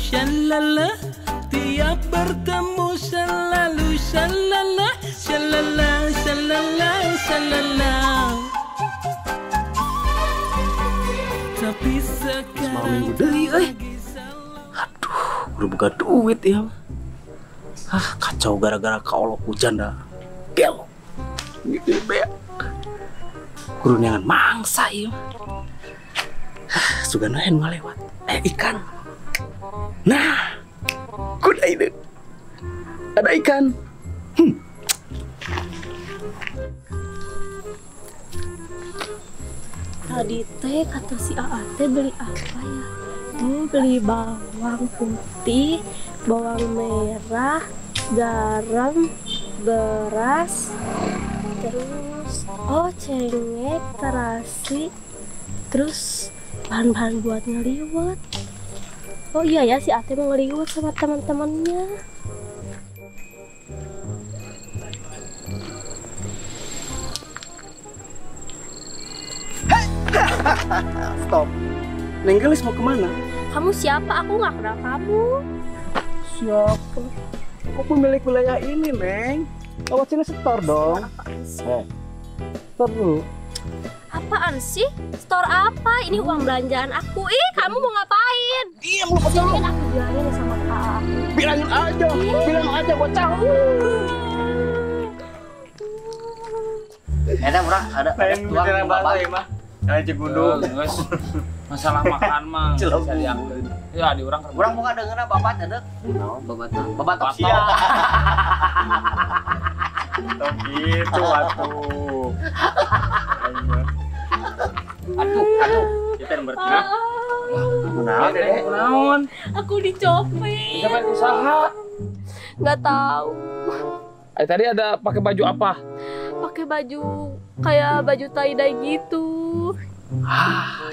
shalala, tiap bertemu selalu shalala, shalala, shalala, shalala. Tapi sekarang udah buka duit ya. Kacau gara-gara kaulo hujan dah. Gel. Gitu be. Kurunyangan mangsa ya. Sugan lain ngalewat. Ikan. Nah. Kuda ini. Ada ikan. Tadi teh kata si AA teh beli apa ya? Beli bawang putih, bawang merah, garam, beras, terus cengek, terasi, terus bahan-bahan buat ngeliwet. Oh iya ya, si Ate mau ngeliwet sama teman-temannya. Stop. Neng Gelis mau kemana? Kamu siapa? Aku nggak kenal kamu. Siapa? Aku pemilik wilayah ini, Neng. Lewat sini setor dong. Setor dulu. Apaan sih? Store apa? Ini uang belanjaan aku. Ih, kamu mau ngapain? Diam lu pasti. Kan aku bilangin sama AA aku. Bilangin aja. Bilang aja bocah. Ada murah, ada tuang bapak ya mah. Kayak Cigundung. Masalah makan mah bisa diangkat. Ya di orang Urang muka deungeuna babat ada. Babat sia. Tong gitu atuh. Aduh. Kita berarti nah. Naon? Aku dicopet. Siapa yang usaha? Nggak tahu. Tadi ada pakai baju apa? Pakai baju kayak baju tie-dye gitu.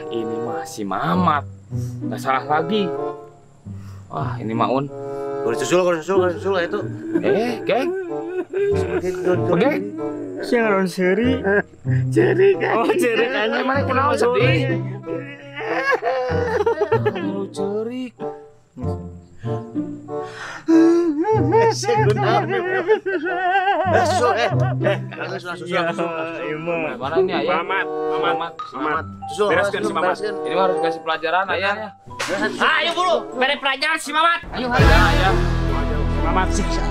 Ini mah si Mamat. Nggak salah lagi. Wah, ini Maun. Kudu susul itu. Geng. Oke. Siaran seri. Ceri kan. Oh, ceri kan. Mana kenal sedih. Lu cerik. Mana ini ayah? Mamat. Susul. Bereskan si Mamat. Ini harus kasih pelajaran ayahnya. Ayo buru, beri pelajaran si Mamat. Ayo ayah. Mamat siksa.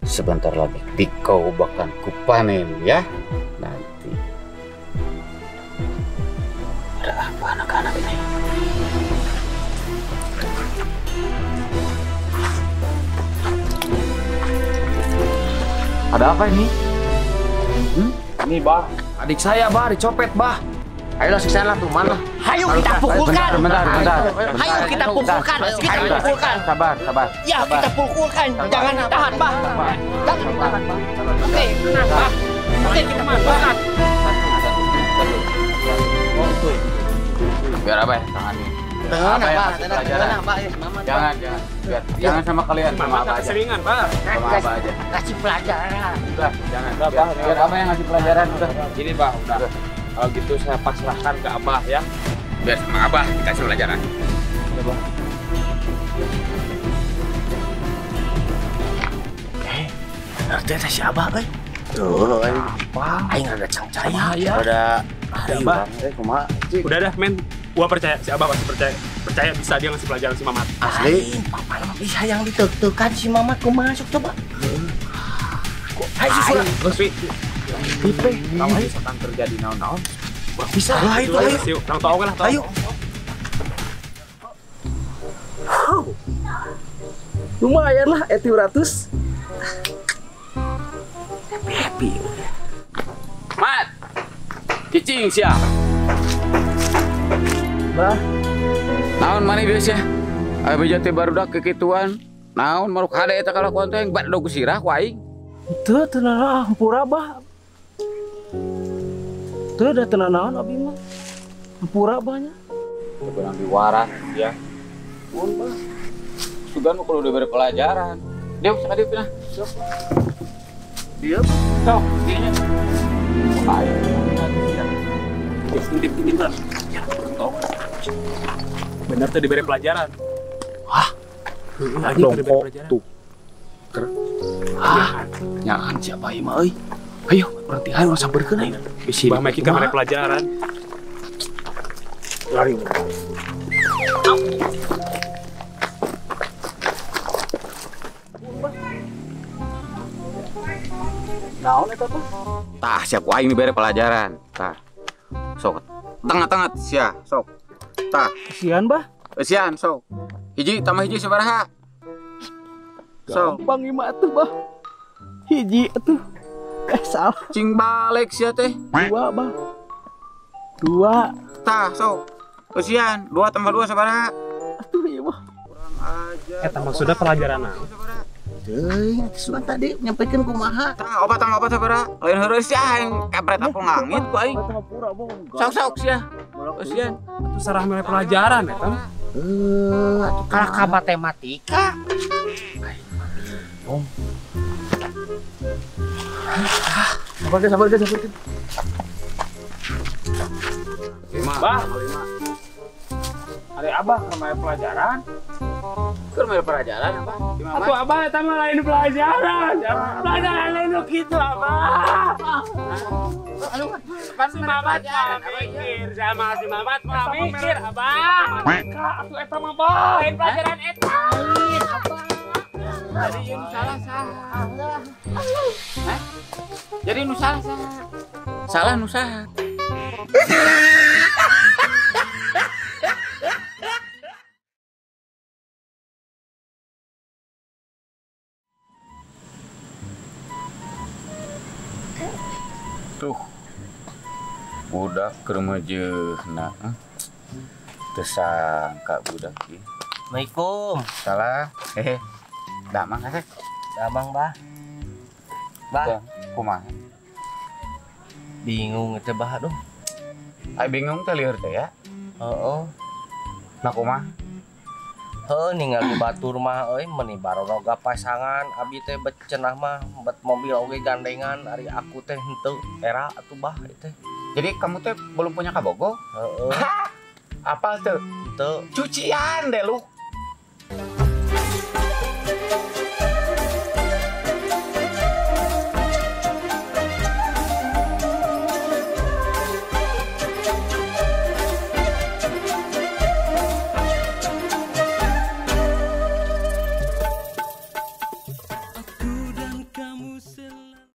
Sebentar lagi Tikau bahkan kupanen ya. Nanti ada apa anak-anak ini? Ada apa ini? Ini bah, adik saya bah dicopet bah. Ayolah siksa lah tuh mana? Hayu kita pukulkan. Bentar. Hayu kita pukulkan. Sabar. Ya kita pukulkan. Jangan ditahan bah. Jangan ditahan bah. Oke, tenang bah. Oke kita manfaatkan. Biar apa ya tangannya? Tenang Apa yang bah. kasih pelajaran? Tenang bah. Mamat. Jangan. Jangan sama kalian, sama apa aja. Seringan bah. Sama apa aja. Kasih pelajaran. Udah, jangan. Biar apa yang ngasih pelajaran udah. Ini bah, udah. Kalau gitu saya pasrahkan ke Abah ya. Biar sama Abah dikasih pelajaran. Artinya si Abah euy. Tuh, Aing ada cangcaya. ada Abah. kumaha? Udah dah men, gua percaya si Abah pasti percaya bisa dia ngasih pelajaran si Mamat. Asli. Papa mah bisa yang ditek-tekan si Mamat ku masuk coba. Hai susul. Pipe, namanya setan terjadi naon-naon. Bisa lah itu ayo. Yuk, tahu kan lah. Ayo. Lumayan lah, 200. Happy. Mat. Cicing sia. Bah, Naon mana biasa? Abi jate barudak kekituan. Naon maruk hade eta kalakuan teh bad dogu sirah ku aing. teu tenana hampura bah. Teu da tenanaon abi mah. Hampura bahnya. Sebenarnya diwaras ya. Mun bah. Sugan mah kudu diberi pelajaran. Dia usah dia pindah. Dia Sok, dinya. Ayo. Titip-titip lah. Ya, tolong. Bener tuh diberi pelajaran. Lagi diberi pelajaran. Tuh. Nyaan siapa ieu mah euy. Ayo, berarti hari urang sampeurkeun aing. Bisi Bang Meki kamar pelajaran. lari. Naon eta teh? Tah, siap ku aing dibere pelajaran. Tah. Sok. Tengah-tengah sia, sok. Tah, Kasihan bah. eusian sok. Hiji tambah hiji sabaraha? Sok. Gampang ieu mah atuh bah. Hiji atuh. Salah. Cing balik sia teh. 2 bah. 2. Tah, sok. Eusian, 2 tambah 2 sabaraha? Atuh ieu mah. Kurang ajar. Eta maksudnya pelajaran naon? Teuing, suan tadi nyampaikan kumaha. Tah, obat tambah obat sabaraha? Lain heureus sia yang kapret apel langit ku aing. Sok sia. Eusian. Itu sarah milih pelajaran eta mah. Kalau ka matematika. Sabar. Bah, hari abah kemana pelajaran? Keur mere pelajaran apa? Atuh abah eta mah lain pelajaran. Pelajaran lain gitu abah. Kan si Mamat mah mikir, sama si Mamat mah mikir abah. Maka atuh eta mah bah, lain pelajaran eta. Jadi nu salah salah. Jadi nu salah salah. Salah nu saha? Tuh. Budak keur mejeuna. Teu sangka budak ieu. Assalamualaikum. Salah. Hehe. Damang heh. Damang bah. Bah, Kumaha? bingung teh bah aduh. Ai bingung teh lieur teh ya. Heeh. Nah kumaha? Heuh ningali batur mah euy meuni baroga pasangan abi teh becenah mah bet mobil oge gandengan ari aku teh henteu era atuh bah teh. Jadi kamu teh belum punya kabogo? Heeh. Apa tuh? Henteu. Cucian deh lu.